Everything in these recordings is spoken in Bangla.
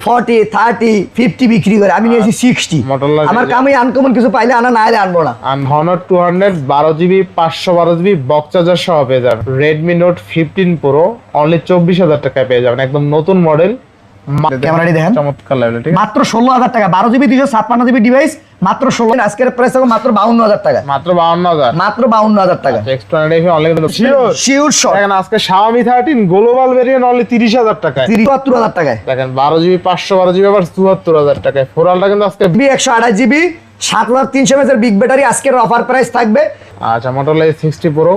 40 30 50 বিক্রি করে, আমি নিয়েছি 60। আমার কামে আনকমন কিছু পাইলে আনা, না হলে আনবো না। Honor 200 12GB 512GB box charger সহ পেয়ে যাবেন। Redmi Note 15 Pro অনলি 24,000 টাকায় পেয়ে যাবেন, একদম নতুন মডেল। ক্যামেরাটি দেখেন, চমৎকার লাগলো, ঠিক মাত্র 16,000 টাকা। 12GB 256GB ডিভাইস মাত্র 16। আজকের প্রাইস হবে মাত্র 52,000 টাকা। মাত্র 52,000, মাত্র 52,000 টাকা। X200 only sure shot. দেখেন আজকে Xiaomi 13 গ্লোবাল ভেরিয়েন্ট অনলি 30,000 টাকায়, 73,000 টাকায়। দেখেন 12GB 512GB আবার 74,000 টাকায়। ফোরালটা কিন্তু আজকে 128GB 7300 mAh বিগ ব্যাটারি, আজকের অফার প্রাইস থাকবে। আচ্ছা, Motorola A60 Pro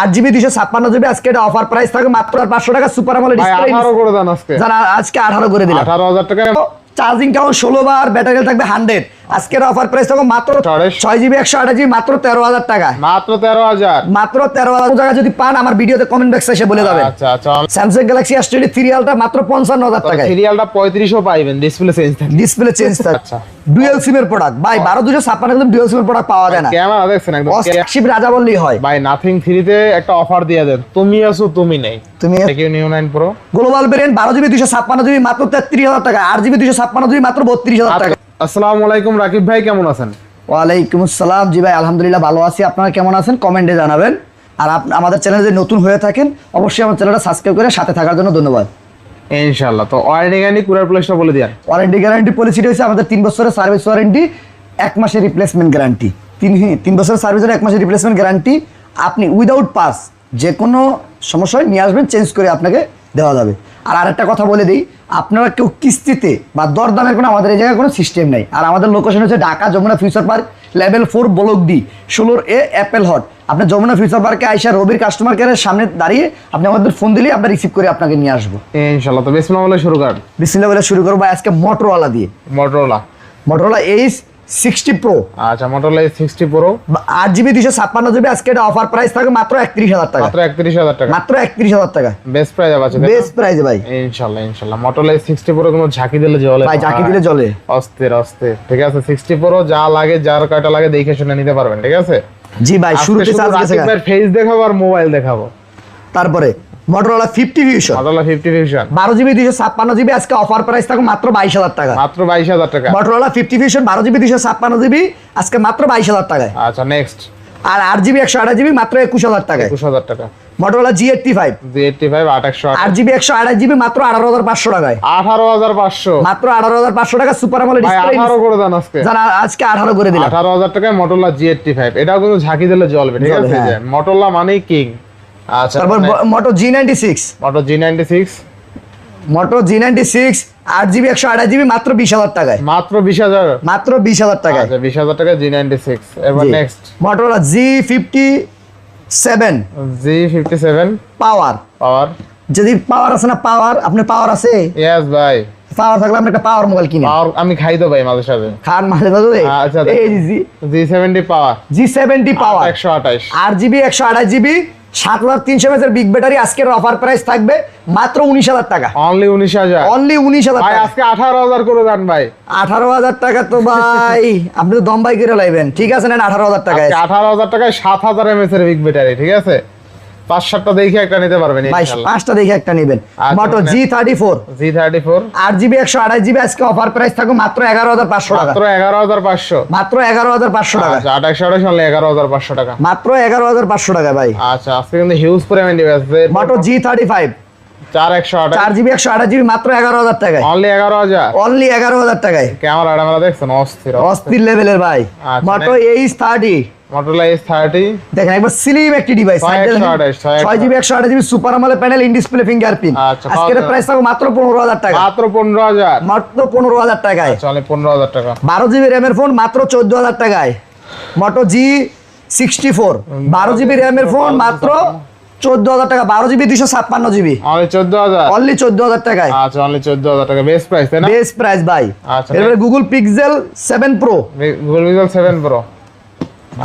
8GB 256GB আজকে এটা অফার প্রাইস থাকবে মাত্র 500 টাকা। সুপার আমোলেড ডিসপ্লে 18 করে দেন আজকে, জানা আজকে 18 করে দিলাম। 18,000 টাকা। চার্জিং কাউন্ট 16 বার, ব্যাটারি থাকবে 100। আজকের অফার প্রাইস থাকবে মাত্র 6GB 128GB মাত্র 13,000 টাকা। মাত্র 13,000, মাত্র 13,000 টাকা। যদি পান আমার ভিডিওতে কমেন্ট বক্সে এসে বলে যাবেন। আচ্ছা আচ্ছা। Samsung Galaxy S23 সিরিয়ালটা মাত্র 55,000 টাকা। সিরিয়ালটা 3500 পাইবেন, ডিসপ্লে চেঞ্জ থাকবে। ডিসপ্লে চেঞ্জ থাকবে। আচ্ছা, ডুয়াল সিম এর প্রোডাক্ট ভাই, 12 একদম ডুয়াল সিম এর প্রোডাক্ট পাওয়া যায় না। ক্যামেরা দেখছেন একদম শিব রাজা বললেই হয় ভাই। নাথিং 3 তে একটা অফার দিয়ে দেন, তুমি আছো তুমি নেই। তুমি Niu 9 Pro global variant 12GB 256GB মাত্র 33,000 টাকা। 8GB 256GB মাত্র 32,000 টাকা। আসসালামু আলাইকুম রাকিব ভাই, কেমন আছেন? ওয়ালাইকুম আসসালাম। জি ভাই আলহামদুলিল্লাহ ভালো আছি। আপনারা কেমন আছেন কমেন্টে জানাবেন। আর আমাদের চ্যানেলে যদি নতুন হয়ে থাকেন অবশ্যই আমার চ্যানেলটা সাবস্ক্রাইব করে সাথে থাকার জন্য ধন্যবাদ। ইনশাআল্লাহ। তো ওয়ারেন্টি গ্যারান্টি কুরিয়ার প্লেসটা বলে দিন। ওয়ারেন্টি গ্যারান্টি পলিসিটা হচ্ছে আমাদের 3 বছরের সার্ভিস ওয়ারেন্টি, 1 মাসের রিপ্লেসমেন্ট গ্যারান্টি। 3 বছরের সার্ভিস আর 1 মাসের রিপ্লেসমেন্ট গ্যারান্টি। আপনি উইদাউট পাস যে কোনো সমস্যায় নিয়ে আসবেন, চেঞ্জ করে আপনাকে দেওয়া যাবে। আর আরেকটা কথা বলে দিই, আপনারা কেউ কিস্তিতে বা দরদামের কোনো আমাদের এই জায়গায় কোনো সিস্টেম নেই। আর আমাদের লোকেশন হচ্ছে Dhaka Jamuna Future Park, level 4 block D 16A Apple Hot. আপনি যমুনা ফিউচার পার্কে আইসা রবির কাস্টমার কেয়ারের সামনে দাঁড়িয়ে আপনি আমাদের ফোন দিলেই আমরা রিসিভ করে আপনাকে নিয়ে আসবো ইনশাআল্লাহ। তো বিসমিল্লাহ বলে শুরু করেন। বিসমিল্লাহ বলে শুরু করবো আজকে মোটরোলা দিয়ে। Motorola A60 Pro। আচ্ছা, Motorola A60 Pro 8GB 256GB আজকে এটা অফার প্রাইস থাকে মাত্র 31,000 টাকা। মাত্র 31,000 টাকা। মাত্র 31,000 টাকা। বেস্ট প্রাইস আছে, বেস্ট প্রাইস ভাই। ইনশাআল্লাহ ইনশাআল্লাহ। Motorola A60 Pro কোনো ঝাঁকি দিলে জ্বলে ভাই, ঝাঁকি দিলে জ্বলে। অস্থির অস্থির। ঠিক আছে, 60 Pro যা লাগে, যার কয়টা লাগে দেখে শুনে নিতে পারবেন, ঠিক আছে? জি ভাই, শুরুতে চার্জ গেছে। রাকিব ভাই ফেস দেখাবো আর মোবাইল দেখাবো। তারপরে Motorola 50 Fusion 12GB 256GB আজকে অফার প্রাইস থাকে মাত্র 22,000 টাকা। মাত্র 22,000 টাকা। Motorola 50 Fusion 12GB 256GB আজকে মাত্র 22,000 টাকায়। আচ্ছা, নেক্সট। আর 8GB 128GB মাত্র 21,000 টাকায়। 21,000 টাকা। Motorola G85 8GB 128GB মাত্র 18,500 টাকায়। 18,500, মাত্র 18,500 টাকা। সুপার আমোলেড ডিসপ্লে 18 করে দেন আজকে। জানা আজকে 18 করে দিলাম। 18,000 টাকায় Motorola G85, এটাও কিন্তু ঝাঁকি দিলে জ্বলবে, ঠিক আছে? যে Motorola মানেই কিং। আচ্ছা, তারপর Moto G96 Moto G96 8GB 128GB মাত্র 20,000 টাকায়। মাত্র 20,000, মাত্র 20,000 টাকায়। আচ্ছা 20,000 টাকা G96। এবার নেক্সট Motorola G57 পাওয়ার। যদি পাওয়ার আছে না, পাওয়ার আপনার পাওয়ার আছে? ইয়েস ভাই, পাওয়ার থাকলে আমরা একটা পাওয়ার মোবাইল কিনি। পাওয়ার আমি খাই তো ভাই মাঝে সাথে। খান মাঝে মাঝে। আচ্ছা, এই G70 পাওয়ার, G70 পাওয়ার 128 8GB 128GB 7300 mAh big battery. আজকের অফার প্রাইস থাকবে মাত্র 19,000 টাকা। অনলি 19,000। অনলি 19,000 ভাই টাকা। আজকে 18,000 করে দেন ভাই। 18,000 টাকা তো ভাই আপনি তো দম বাই করে লাইবেন। ঠিক আছে, নেন 18,000 টাকা। 18,000 টাকায় 7,000 mAh এর বিগ ব্যাটারি, ঠিক আছে? 5-7টা দেখে একটা নিতে পারবেন ইনশাআল্লাহ। 5টা দেখে একটা নেবেন। Moto G34 8GB 128GB আজকে অফার প্রাইস থাকবে মাত্র 11,500 টাকা। মাত্র 11,500, মাত্র 11,500 টাকা। আচ্ছা 28 হলে 11,500 টাকা। মাত্র 11,500 টাকা ভাই। আচ্ছা, আজকে কিন্তু হিউজ পরিমাণ ডিভাইস আছে। Moto G35 4GB 128GB মাত্র 11,000 টাকায়। Only 11,000, only 11,000 টাটাকায়। ক্যামেরা দেখছেন অস্থির লেভেলের ভাই। Moto H30 Motorola S30 দেখেন একবার স্লিম একটি device. 6GB 128GB super AMOLED panel, in display fingerprint. আজকের প্রাইস থাকবে মাত্র 15,000 টাকা। মাত্র 15,000, মাত্র 15,000 টাকায়। চলে 15,000 টাকা। 12GB RAM এর ফোন মাত্র 14,000 টাকায়। Moto G64 12GB RAM এর ফোন মাত্র 14,000 টাকা। 12GB 256GB অনলি 14,000, অনলি 14,000 টাকায়। আচ্ছা অনলি 14,000 টাকা। বেস্ট প্রাইস তাই না? বেস্ট প্রাইস ভাই। আচ্ছা, এরপরে Google Pixel 7 Pro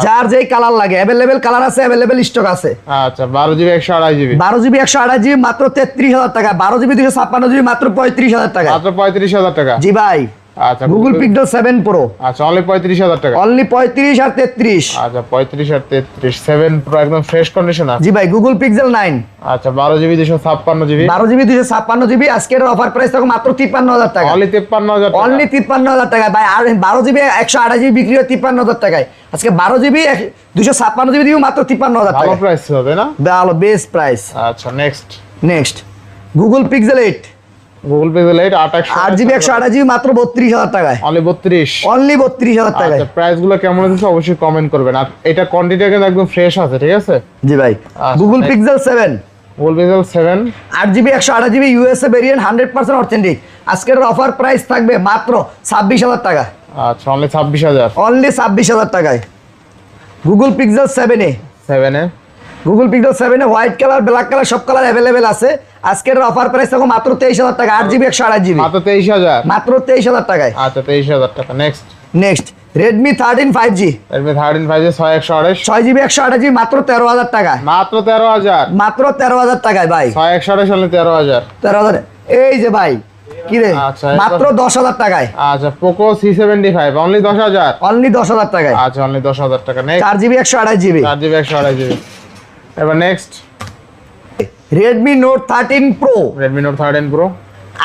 যার যেই কালার লাগে अवेलेबल কালার আছে, अवेलेबल স্টক আছে। আচ্ছা 12GB 128GB 12GB 128GB মাত্র 33,000 টাকা। 12GB 256GB মাত্র 35,000 টাকা। মাত্র 35,000 টাকা। জি ভাই, আচ্ছা গুগল পিক্সেল 7 প্রো আচ্ছা অনলি 35,000 টাকা। অনলি 35 আর 33। আচ্ছা 35 আর 33 7 প্রো একদম ফ্রেশ কন্ডিশন আছে। জি ভাই গুগল পিক্সেল 9 আচ্ছা 12 জিবি 256 জিবি 12 জিবি 256 জিবি আজকের অফার প্রাইস থাকবে মাত্র 53,000 টাকা। অনলি 53,000 টাকা। অনলি 53,000 টাকা ভাই। আর 12 জিবি 128 জিবি বিক্রি হয় 53,000 টাকায়। আজকে 12 জিবি 256 জিবি দিব মাত্র 53,000 টাকা। ভালো প্রাইস হবে না? ভালো বেস্ট প্রাইস। আচ্ছা next Google pixel 8 Google pixel 8 8 GB 128 GB মাত্র 32,000 টাকায়। অনলি 32। অনলি 32,000 টাকায়। আচ্ছা প্রাইস গুলো কেমন হচ্ছে অবশ্যই কমেন্ট করবেন। আর এটা কোয়ান্টিটি কিন্তু একদম ফ্রেশ আছে, ঠিক আছে? জি ভাই আচ্ছা, Google next. Pixel 7 Google Pixel 7 8 GB 128 GB USA variant 100% authentic. আজকের অফার প্রাইস থাকবে মাত্র 26,000 টাকা। আচ্ছা অনলি 26,000। অনলি 26,000 টাকায় Google Pixel 7 7 A Google Pixel 7 white colour black colour সব কালার অ্যাভেলেবেল আছে। আজকের অফার প্রাইস থাকবে মাত্র 23,000 টাকা। 8 জিবি 128 জিবি মাত্র 23,000। মাত্র 23,000 টাকায়। আচ্ছা 23,000 টাকা। Next Redmi 13 5G Redmi 13 5G 6128 6 GB 128 GB মাত্র 13,000 টাকায়। মাত্র 13,000। মাত্র 13,000 টাকায় ভাই। 6128 অনলি 13,000। 13,000 এই যে ভাই কি রে আচ্ছা, মাত্র 10,000 টাকায়। আচ্ছা পোকো C75 অনলি 10,000। অনলি 10,000 টাকায়। আচ্ছা অনলি 10,000 টাকা। Next 4 GB 128 GB 4 GB 128 GB. এবার next Redmi Note 13 Pro Redmi Note 13 Pro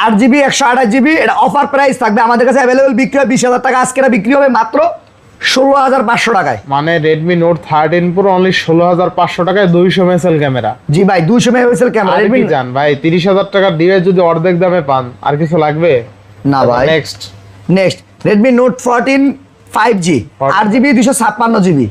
8 GB 128 GB এটা অফার প্রাইস থাকবে আমাদের কাছে অ্যাভেলেবল বিক্রি হয় 20,000 টাকা। আজকে এটা বিক্রি হবে মাত্র 16,500 টাকায়। মানে Redmi Note 13 Pro অনলি 16,500 টাকায় 200 মেগাপিক্সেল ক্যামেরা। জি ভাই 200 মেগাপিক্সেল ক্যামেরা আর রেডমি কি জান ভাই 30,000 টাকার ডিভাইস যদি অর্ধেক দামে পান আর কিছু লাগবে না ভাই। Next Redmi note 14 5G 8 GB 256 GB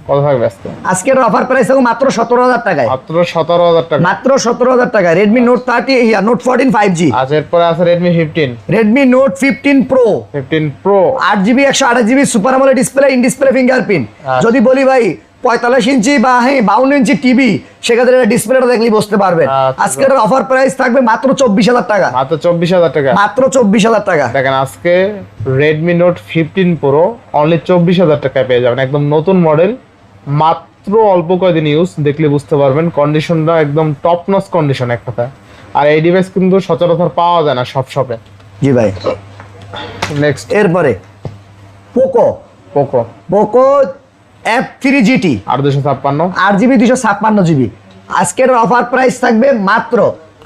কত থাকবে আজকে? আজকের অফার প্রাইস থাকবে মাত্র 17,000 টাকায়। মাত্র 17,000 টাকা। মাত্র 17,000 টাকা রেডমি নোট 30 নোট 14 5G। আচ্ছা এরপরে আছে Redmi 15 Redmi note 15 pro 15 Pro 8 GB 128 GB super AMOLED display in display fingerprint. যদি বলি ভাই 45 ইঞ্চি বা 52 ইঞ্চি টিভি সেক্ষেত্রে ডিসপ্লেটা দেখলেই বুঝতে পারবেন। আচ্ছা। আজকের অফার প্রাইস থাকবে মাত্র 24,000 টাকা। মাত্র 24,000 টাকা। মাত্র 24,000 টাকা। দেখেন আজকে Redmi Note 15 Pro অনলি 24,000 টাকায় পেয়ে যাবেন। একদম নতুন মডেল, মাত্র অল্প কয়েকদিন ইউজ, দেখলে বুঝতে পারবেন কন্ডিশনটা একদম টপ নচ কন্ডিশন এক কথায়। আর এই ডিভাইস কিন্তু সচরাচর পাওয়া যায় না সব শপে। জি ভাই নেক্সট এরপরে Poco Poco F3 GT 8 8 GB 256 GB আজকের অফার প্রাইস থাকবে মাত্র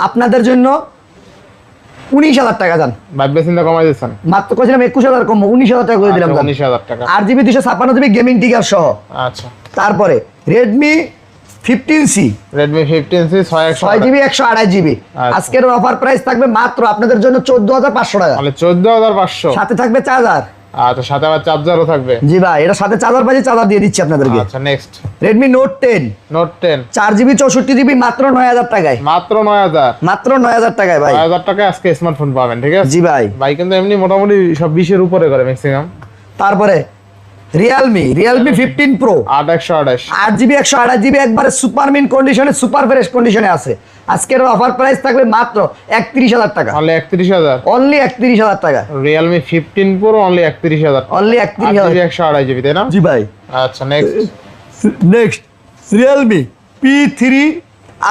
আপনাদের জন্য 19,000 টাকা। যান ভাববে চিন্তা কমাই দিচ্ছেন। মাত্র কইছিলাম 21,000 কম 19,000 টাকা করে দিলাম। 19,000 টাকা 8 জিবি 256 জিবি গেমিং টিকার সহ। আচ্ছা তারপরে Redmi 15C Redmi 15C 6 GB 128 GB আচ্ছা। আজকের অফার প্রাইস থাকবে মাত্র আপনাদের জন্য 14,500 টাকা। তাহলে 14,500। সাথে থাকবে চার্জার। আচ্ছা সাথে আবার চার্জারও থাকবে। জি ভাই এটা সাথে চার্জার পাচ্ছি, চার্জার দিয়ে দিচ্ছি আপনাদেরকে। আচ্ছা next Redmi note 10 Note 10 4 GB 64 GB মাত্র 9,000 টাকায়। মাত্র 9,000। মাত্র 9,000 টাকায় ভাই। 9,000 টাকায় আজকে স্মার্টফোন পাবেন, ঠিক আছে? জি ভাই। ভাই কিন্তু এমনি মোটামুটি সব 20 এর উপরে করে ম্যাক্সিমাম। তারপরে রিয়েলমি 15 প্রো 8 8 জিবি 128 জিবি একবারে সুপার মিন কন্ডিশনে সুপার ফ্রেশ কন্ডিশনে আছে। আজকের অফার প্রাইস থাকবে মাত্র 31,000 টাকা। অনলি 31,000। অনলি 31,000 টাকা। Realme 15 Pro only 31,000। Only 31,000 128 GB তাই না? জি ভাই। আচ্ছা next next Realme P3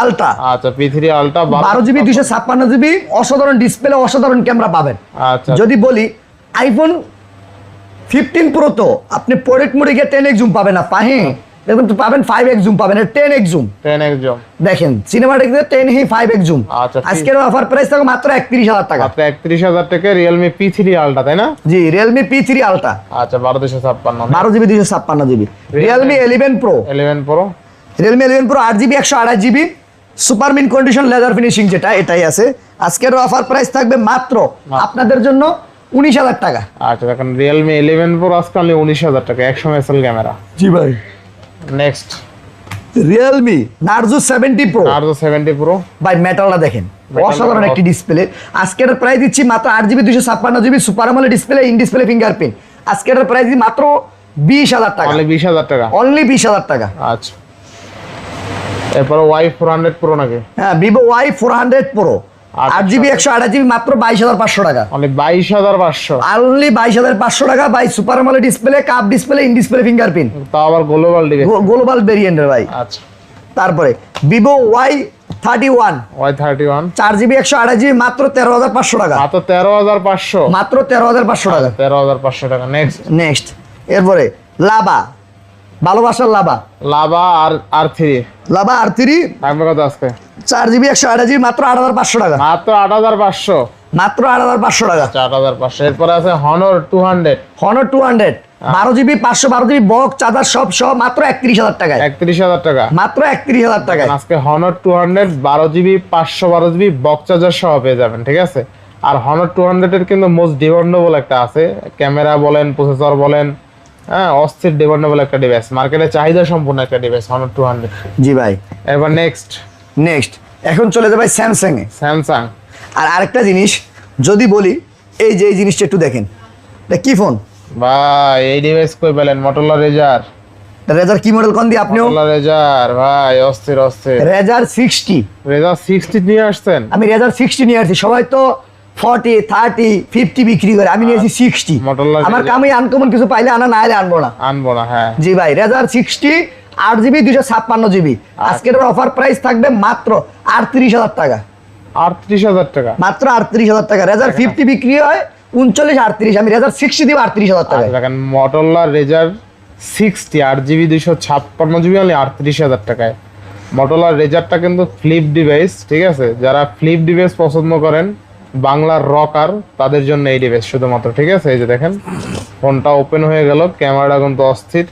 ultra আচ্ছা P3 Ultra 12 জিবি 256 জিবি অসাধারণ ডিসপ্লে অসাধারণ ক্যামেরা পাবেন। আচ্ছা যদি বলি আইফোন 15 প্রো তো আপনি পোর্ট্রেট মোডে গিয়ে 10x জুম পাবেন না পাহে দেখুন তো পাবেন 5x জুম পাবেন 10x জুম 10x জুম দেখেন সিনেমাটিক 10 হি 5x জুম। আচ্ছা, আজকের অফার প্রাইস থাকবে মাত্র 31,000 টাকা। মাত্র 31,000 টাকা Realme P3 Ultra তাই না? জি Realme P3 আলট্রা আচ্ছা 1256 12 GB 256 GB. Realme 11 Pro 11 Pro Realme 11 Pro 8 GB 128 GB super mint condition leather finishing যেটা এটাই আছে। আজকের অফার প্রাইস থাকবে মাত্র আপনাদের জন্য 19,000 টাকা। আচ্ছা দেখেন Realme 11 Pro আজকে অনলি 19,000 টাকা 100 মেগাপিক্সেল ক্যামেরা। জি ভাই। Next Realme Narzo 70 Pro Narzo 70 Pro ভাই মেটালটা দেখেন অসাধারণ একটি ডিসপ্লে। আজকের প্রাইস দিচ্ছি মাত্র 8 GB 256 GB super AMOLED display in display fingerprint. আজকের প্রাইস দিচ্ছি মাত্র 20,000 টাকা। অনলি 20,000 টাকা। অনলি 20,000 টাকা। আচ্ছা এরপর Y400 Pro নাকি? হ্যাঁ Vivo Y400 Pro 8 GB 128 GB মাত্র 22,500 টাকা। অনলি 22,500। অনলি 22,500 টাকা ভাই super AMOLED display cup display in display fingerprint তাও আবার গ্লোবাল ডিভাইস। গ্লোবাল ভেরিয়েন্টের ভাই। আচ্ছা তারপরে Vivo Y31 Y31 4GB 128GB মাত্র 13,500 টাকা, মাত্র 13,500, মাত্র 13,500 টাকা। 13,500 টাকা। নেক্সট নেক্সট এরপরে লাভা, ভালোবাসার lava, lava R3 lava R3 থাকবে কত আজকে? 4GB 128GB মাত্র 8,500 টাকা, মাত্র 8,500, মাত্র 8,500 টাকা। 8,500। এরপরে আছে Honor 200 Honor 200 12GB 512GB box charger সব সহ মাত্র 31,000 টাকায়, 31,000 টাকা। মাত্র 31,000 টাকায়। আজকে Honor 200 12GB 512GB box charger সহ পেয়ে যাবেন, ঠিক আছে? আর Honor 200 এর কিন্তু মোস্ট ডিমান্ডেবল একটা আছে, ক্যামেরা বলেন, প্রসেসর বলেন, হ্যাঁ, অস্থির ডিমান্ডেবল একটা ডিভাইস, মার্কেটে চাহিদা সম্পূর্ণ একটা ডিভাইস Honor 200। জি ভাই। এবার নেক্সট এখন চলে যাবে স্যামসাং এ। স্যামসাং। আর আরেকটা জিনিস যদি বলি, এই যে এই জিনিসটা একটু দেখেন, এটা কি ফোন ভাই? এই ডিভাইস কই পেলেন? Motorola Razr। রেজার কি মডেল কোন দিয়ে আপনিও? Motorola Razr ভাই, অস্থির অস্থির। রেজার 60, Razr 60 নিয়ে আসছেন? আমি রেজার 60 নিয়ে আসছি। সবাই তো 40 30 50 বিক্রি করে, আমি নিয়েছি 60। Motorola আমার Razr। কামে আনকমন কিছু পাইলে আনা, না হলে আনবো না। আনবো না, হ্যাঁ। জি ভাই, রেজার 60 8GB 256GB। আজকের অফার প্রাইস থাকবে মাত্র 38,000 টাকা, 38,000 টাকা। মাত্র 38,000 টাকা। রেজার 50 বিক্রি হয় 39 38, আমি রেজার 60 দিব 38,000 টাকা। আচ্ছা, দেখেন Motorola Razr 60 8GB 256GB only 38,000 টাকায়। Motorola Razrটা কিন্তু ফ্লিপ ডিভাইস, ঠিক আছে? যারা ফ্লিপ ডিভাইস পছন্দ করেন, বাংলার রকার, তাদের জন্য এই ডিভাইস শুধুমাত্র, ঠিক আছে? এই যে দেখেন ফোনটা ওপেন হয়ে গেল, ক্যামেরাটা কিন্তু অস্থির,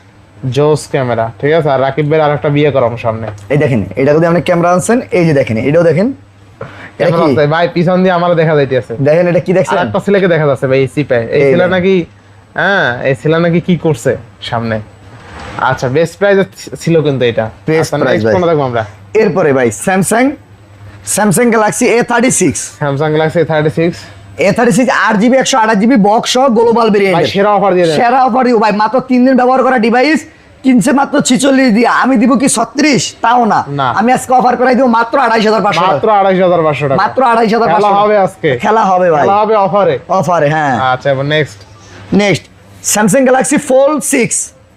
জোস ক্যামেরা, ঠিক আছে? আর রাকিব ভাইয়ের আরেকটা বিয়ে করাম সামনে। এই দেখেন, এটা যদি আপনি ক্যামেরা আনছেন, এই যে দেখেন, এটাও দেখেন, এটা কেমন কি আছে ভাই? পিছন দিয়ে আমার দেখা যাইতেছে, দেখেন, এটা কি আর দেখছেন? একটা ছেলেকে দেখা যাচ্ছে ভাই, এই সিপায়। এই এই ছেলে দেখেন। নাকি, হ্যাঁ, এই ছেলে নাকি কি করছে সামনে। আচ্ছা, বেস্ট প্রাইস ছিল কিন্তু এটা। Best আচ্ছা, price next ভাই। কোনটা দেখবো আমরা? এরপরে ভাই Samsung Galaxy A36, Samsung Galaxy 36 A36 8GB 128GB box সহ গ্লোবাল ভাই, ভেরিয়েন্ট। সেরা অফার দিয়ে দেন। সেরা অফার দিব ভাই, মাত্র 3 দিন ব্যবহার করা ডিভাইস কিনছে মাত্র 46 দিয়ে, আমি দিব কি 36? তাও না, না। আমি আজকে অফার করাই দিব মাত্র 28,500 মাত্র 28,500 টাকা। মাত্র 28,500 খেলা হবে আজকে, খেলা হবে ভাই, খেলা হবে অফারে। অফারে, হ্যাঁ। আচ্ছা, এবার next Samsung Galaxy fold 6,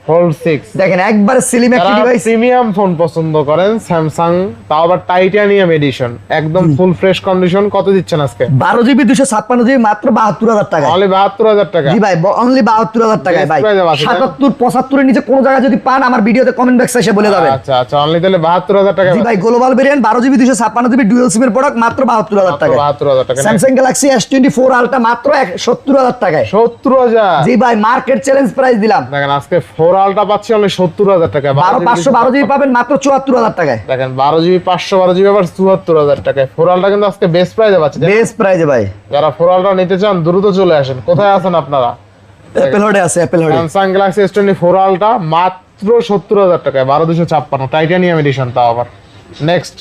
Fold 6। দেখেন একবার স্লিম একটা যারা ডিভাইস। প্রিমিয়াম ফোন পছন্দ করেন, স্যামসাং, তাও আবার টাইটানিয়াম এডিশন, একদম ফুল ফ্রেশ কন্ডিশন, কত দিচ্ছেন আজকে? 12GB 256GB মাত্র 72,000 টাকা। অনলি 72,000 টাকা। জি ভাই, অনলি 72,000 টাকায় ভাই। Best price এ আছে, 77 75 এর নিচে কোন জায়গায় যদি পান, আমার ভিডিওতে কমেন্ট বক্সে এসে বলে যাবেন। আচ্ছা আচ্ছা, অনলি তাহলে 72,000 টাকা। জি ভাই, global variant 12GB 256GB dual সিমের প্রোডাক্ট মাত্র 72,000 টাকা। 72,000 টাকা। স্যামসাং গ্যালাক্সি S24 আলট্রা মাত্র 70,000 টাকায়। 70,000। জি ভাই, মার্কেট চ্যালেঞ্জ প্রাইস দিলাম। দেখেন আজকে 4 আলটা পাচ্ছি অনলি 70,000 টাকা। 512GB পাবেন মাত্র 74,000 টাকায়। দেখেন 12GB 512GB আবার 74,000 টাকায়। 4 আলটা কিন্তু আজকে বেস্ট প্রাইসে পাচ্ছি। বেস্ট প্রাইসে ভাই। যারা 4 আলটা নিতে চান দ্রুত চলে আসেন। কোথায় আছেন আপনারা? অ্যাপল হোডে আছে, অ্যাপল হোডে। স্যামসাং গ্যালাক্সি S24 আলটা মাত্র 70,000 টাকায়, 12,256 টাইটানিয়াম এডিশন, তাও আবার। Next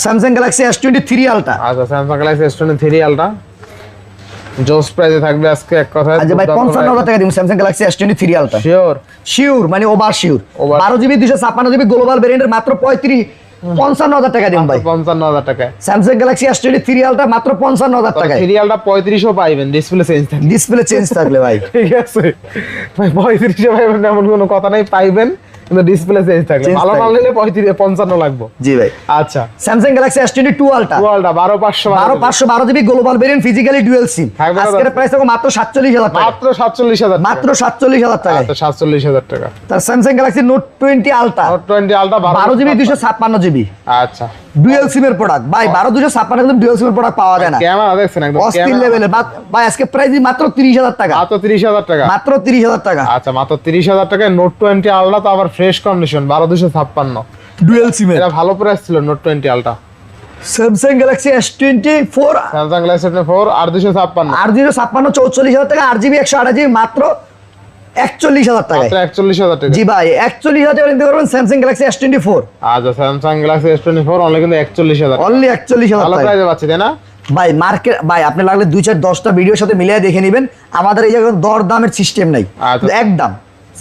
Samsung Galaxy S23 ultra. আচ্ছা, স্যামসাং গ্যালাক্সি S23 আলটা জোস প্রাইসে থাকবে আজকে, এক কথায়। আচ্ছা ভাই, 55,000 টাকা দিব Samsung Galaxy S23 ultra. Sure মানে over sure. 12GB 256GB global ভেরিয়েন্টের মাত্র 55,000 টাকা দিন ভাই। 55,000 টাকায় স্যামসাং গ্যালাক্সি S23 আলট্রা মাত্র 55,000 টাকায়। সিরিয়ালটা 35ও পাইবেন, ডিসপ্লে চেঞ্জ থাকবে। ডিসপ্লে চেঞ্জ থাকলে ভাই। ঠিক আছে ভাই, 35ও পাইবেন এমন কোনো কথা নাই, পাইবেন, কিন্তু ডিসপ্লে চেঞ্জ থাকলে। ভালো মাল নিলে 55 লাগবে। জি ভাই। আচ্ছা, Samsung Galaxy S22 ultra 12,512 global variant physically dual SIM. থাকবে কত? আজকের প্রাইস থাকবে মাত্র 47,000 টাকা। মাত্র 47,000 মাত্র 47,000 টাকা। আচ্ছা, 47,000 টাকা। তার Samsung Galaxy note 20 ultra note 20 আলটা 12GB 256GB আচ্ছা, ডুয়াল সিমের প্রোডাক্ট ভাই। 12 256 ডুয়াল সিমের প্রোডাক্ট পাওয়া যায় না। ক্যামেরা দেখছেন একদম অস্থির ক্যামেরা। লেভেলের ভাই। আজকে প্রাইস মাত্র 30,000 টাকা। মাত্র 30,000 টাকা। মাত্র 30,000 টাকা আচ্ছা, মাত্র 30,000 টাকায় নোট 20 আলটা, তো আবার ফ্রেশ কন্ডিশন, 12,256। ডুয়াল সিমের। এটা ভালো প্রাইস ছিল নোট 20 আলটা। Samsung Galaxy S24 Samsung Galaxy S24 8,256। 8,056 44,000 টাকা। 8GB 128GB মাত্র 41,000 টাকায়। মাত্র 41,000 টাকা। জি ভাই, 41,000 টাকা নিতে পারবেন স্যামসাং গ্যালাক্সি S24। আচ্ছা, স্যামসাং গ্যালাক্সি S24 অনলি কিন্তু 41,000। অনলি 41,000 ভালো টাকা। প্রাইসে পাচ্ছি, তাই না? ভাই মার্কেট ভাই, আপনি লাগলে 2 4 10টা ভিডিওর সাথে মিলিয়ে দেখে নেবেন। আমাদের এই জায়গায় দর দামের সিস্টেম নাই, আচ্ছা। একদম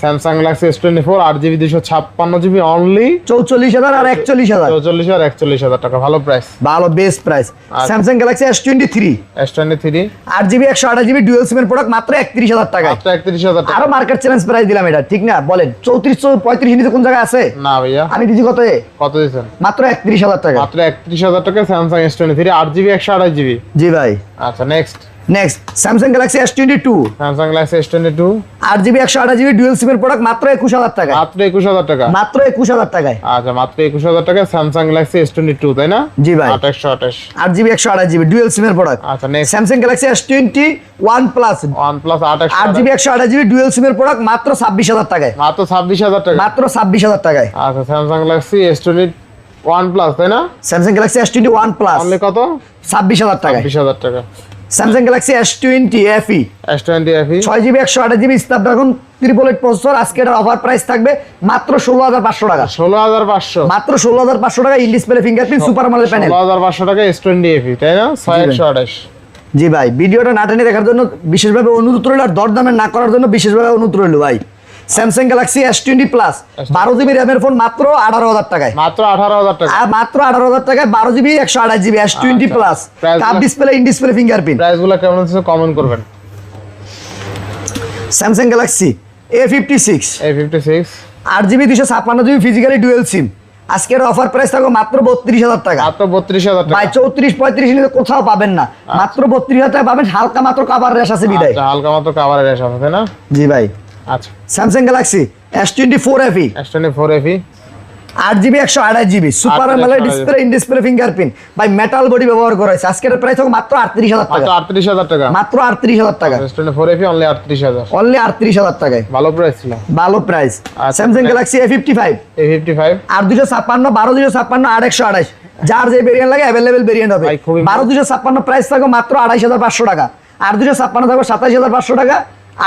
Samsung Galaxy S24 8GB 256GB only 44,000 আর 41,000। 44 আর 41,000 টাকা, ভালো প্রাইস, ভালো best price. Samsung Galaxy S23 S23 8GB 128GB dual সিমের প্রোডাক্ট মাত্র 31,000 টাকায়। মাত্র 31,000 টাকা। আরো মার্কেট চ্যালেঞ্জ প্রাইস দিলাম এটা, ঠিক না? বলেন 3435 নিতে কোন জায়গায় আছে? না ভাইয়া, আমি দিছি কত? কত দিয়েছেন? মাত্র 31,000 টাকা। মাত্র 31,000 টাকা স্যামসাং S23 8GB 128GB। জি ভাই। আচ্ছা next Samsung Galaxy S22 Samsung Galaxy S22 8GB 128GB dual সিমের প্রোডাক্ট মাত্র 21,000 টাকা। মাত্র 21,000 টাকা। মাত্র 21,000 টাকায়। আচ্ছা মাত্র 21,000 টাকা স্যামসাং গ্যালাক্সি S22, তাই না? জি ভাই। 2828 8GB 128GB ডুয়াল সিমের প্রোডাক্ট। আচ্ছা next Samsung Galaxy S21 plus OnePlus 8GB 128GB dual সিমের প্রোডাক্ট মাত্র 26,000 টাকায়। মাত্র 26,000 টাকা। মাত্র 26,000 টাকায়। আচ্ছা স্যামসাং গ্যালাক্সি S21 প্লাস, তাই না? Samsung Galaxy S21 plus only কত? 26,000 টাকায়। 26,000 টাকা। Samsung Galaxy S20 FE S20 FE 6GB 128GB Snapdragon 888 processor, আজকে এর অফার প্রাইস থাকবে মাত্র 16,500 টাকা। 16,500 মাত্র 16,500 টাকা। In display fingerprint super AMOLED panel. 16,500 টাকা S20 FE, তাই না? 6128। জি ভাই, ভিডিওটা না টেনে দেখার জন্য বিশেষভাবে অনুরোধ রইল, আর দরদামে না করার জন্য বিশেষভাবে অনুরোধ রইল ভাই। Samsung Galaxy S20 plus 12GB র্যামের ফোন মাত্র 18,000 টাকায়। মাত্র 18,000 টাকা। আর মাত্র 18,000 টাকায় 12GB 128GB S20 প্লাস কাপ ডিসপ্লে, ইন ডিসপ্লে ফিঙ্গারপ্রিন্ট। প্রাইসগুলো কেমন হচ্ছে কমেন্ট করবেন। Samsung Galaxy A56 A56 8GB 256GB physically dual SIM, আজকের অফার প্রাইস থাকবে মাত্র 32,000 টাকা। মাত্র 32,000 টাকা। ভাই 34-35 নিতে কোথাও পাবেন না, মাত্র 32,000 টাকা পাবেন। হালকা মাত্র কভার র্যাশ আছে বিদায়। আচ্ছা হালকা মাত্র কভারের রেশ আছে, তাই না? জি ভাই। আচ্ছা Samsung Galaxy S24 FE S24 FE 8GB 128GB super AMOLED display, in display fingerprint. ভাই মেটাল বডি ব্যবহার করা হয়েছে, আজকের প্রাইস থাকবে মাত্র 38,000 টাকা। মাত্র 38,000 টাকা। মাত্র 38,000 টাকা। S24 FE only 38,000। অনলি 38,000 টাকায়। ভালো প্রাইস ছিল, ভালো price. Samsung Galaxy A55 A55 8 256 12 256 যার যে ভেরিয়েন্ট লাগে अवेलेबल ভেরিয়েন্ট হবে। ভাই, খুবই 12 256 প্রাইস থাকবে মাত্র 28,500 টাকা। 8 256 থাকবে 27,500 টাকা।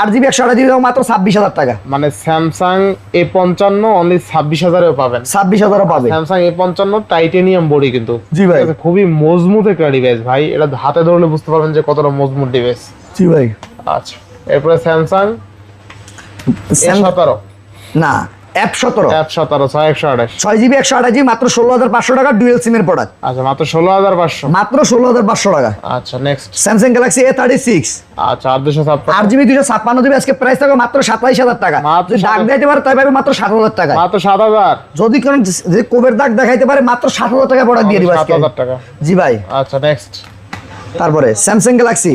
8GB 128GB থাকবে মাত্র 26,000 টাকা। মানে স্যামসাং A55 অনলি 26,000 এ পাবেন। 26,000 পাবে। স্যামসাং A55 টাইটেনিয়াম বডি কিন্তু। জি ভাই। ঠিক আছে, খুবই মজবুত একটা ডিভাইস ভাই, এটা হাতে ধরলে বুঝতে পারবেন যে কতটা মজবুত ডিভাইস। জি ভাই। আচ্ছা এরপরে স্যামসাং A17 না F17 F17 6128 6GB 128GB মাত্র 16,500 টাকা ডুয়াল সিমের প্রোডাক্ট। আচ্ছা মাত্র 16,500। মাত্র 16,500 টাকা। আচ্ছা নেক্সট স্যামসাং গ্যালাক্সি A36 আচ্ছা 856 8GB 256GB আজকে প্রাইস থাকবে মাত্র 27,000 টাকা। মাত্র যদি দাগ দেখাইতে পারে তাই পাবে মাত্র 7,000 টাকা। মাত্র 7,000। যদি কোন যে কোবের দাগ দেখাইতে পারে মাত্র 7,000 টাকা প্রোডাক্ট দিয়ে দিবা আজকে। 7,000 টাকা। জি ভাই। আচ্ছা নেক্সট তারপরে Samsung Galaxy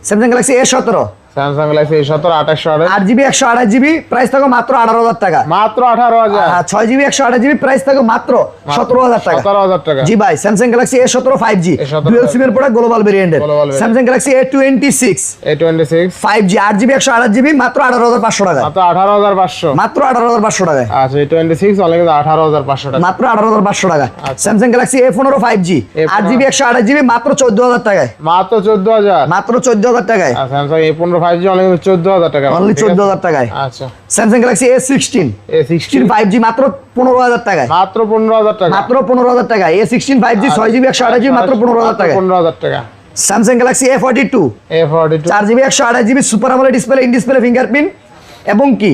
A17 Samsung Galaxy A17 2828 8GB 128GB price থাকবে মাত্র 18,000 টাকা। মাত্র 18,000। 6GB 128GB প্রাইস থাকবে মাত্র 17,000 টাকা। 17,000 টাকা। জি ভাই। Samsung Galaxy A17 5G A17 dual সিমের প্রোডাক্ট, গ্লোবাল ভেরিয়েন্টের। Samsung Galaxy A26 A26 5G 8GB 128GB মাত্র 18,500 টাকা। মাত্র 18,500। মাত্র 18,500 টাকায়। আচ্ছা A26 অনলি 18,500 টাকা। মাত্র 18,500 টাকা। Samsung Galaxy A15 5G 8GB 128GB মাত্র 14,000 টাকায়। মাত্র 14,000। মাত্র 14,000 টাকায়। আর স্যামসাং A15 5G অনলি 14,000 টাকা। অনলি 14,000 টাকায়। আচ্ছা Samsung Galaxy A16 A16 5G মাত্র 15,000 টাকায়। মাত্র 15,000 টাকা। মাত্র 15,000 টাকা। A16 5G 6GB 128GB মাত্র 15,000 টাকা। 15,000 টাকা। Samsung Galaxy A42 A42 4GB 128GB super AMOLED display, in display fingerprint এবং কি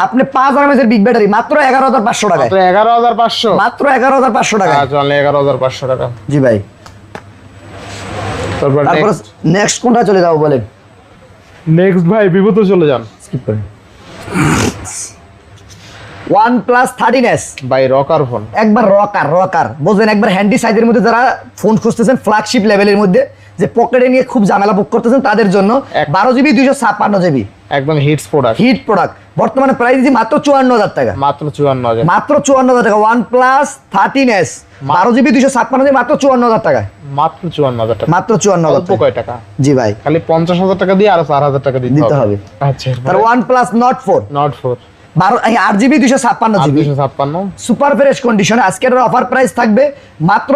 আপনি 5000 mAh বিগ ব্যাটারি মাত্র 11,500 টাকায়। মাত্র 11,500। মাত্র 11,500 টাকায়। আচ্ছা অনলি 11,500 টাকা। জি ভাই। তারপর তারপর নেক্সট কোনটা চলে যাবো বলেন? নেক্সট ভাই ভিভো তো চলে যান। স্কিপ করেন। OnePlus 13s ভাই রকার ফোন। একবার রকার বোঝেন, একবার হ্যান্ডি সাইজের মধ্যে যারা ফোন খুঁজতেছেন ফ্ল্যাগশিপ লেভেলের মধ্যে, যে পকেটে নিয়ে খুব ঝামেলা বুক করতেছেন তাদের জন্য 12GB 256GB একদম হিটস প্রোডাক্ট। Hit product. বর্তমানে প্রাইস দিচ্ছি মাত্র 54,000 টাকা। মাত্র 54,000। মাত্র 54,000 টাকা। OnePlus 13s 12GB 256GB মাত্র 54,000 টাকায়। মাত্র 54,000 টাকা। মাত্র 54,000 অল্প কয় টাকা? জি ভাই। খালি 50,000 টাকা দিয়ে আরো 4,000 টাকা দিতে হবে। আচ্ছা তার OnePlus Nord 4 not 4 8GB 256GB 256 super fresh কন্ডিশনে আজকের অফার প্রাইস থাকবে মাত্র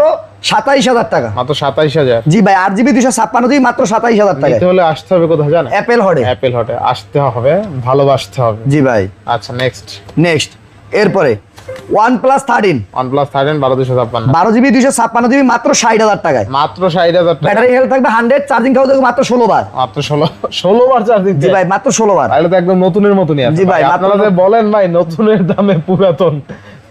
27,000 টাকা। মাত্র 27,000। জি ভাই। 8GB 256GB মাত্র 27,000 টাকা। নিতে হলে আসতে হবে কোথায় জানেন? অ্যাপেল হটে। অ্যাপেল হটে আসতে হবে, ভালোবাসতে হবে। জি ভাই। আচ্ছা নেক্সট নেক্সট এরপরে OnePlus 13 OnePlus 13 12256 12GB 256GB মাত্র 60,000 টাকায়। মাত্র 60,000 টাকা। ব্যাটারি হেলথ থাকবে 100, চার্জিং খাওয়া থাকবে মাত্র 16 বার। মাত্র 16 বার চার্জিং। জি ভাই মাত্র 16 বার। তাহলে তো একদম নতুনের মতনই আছে। জি ভাই, আপনারা যে বলেন ভাই নতুনের দামে পুরাতন,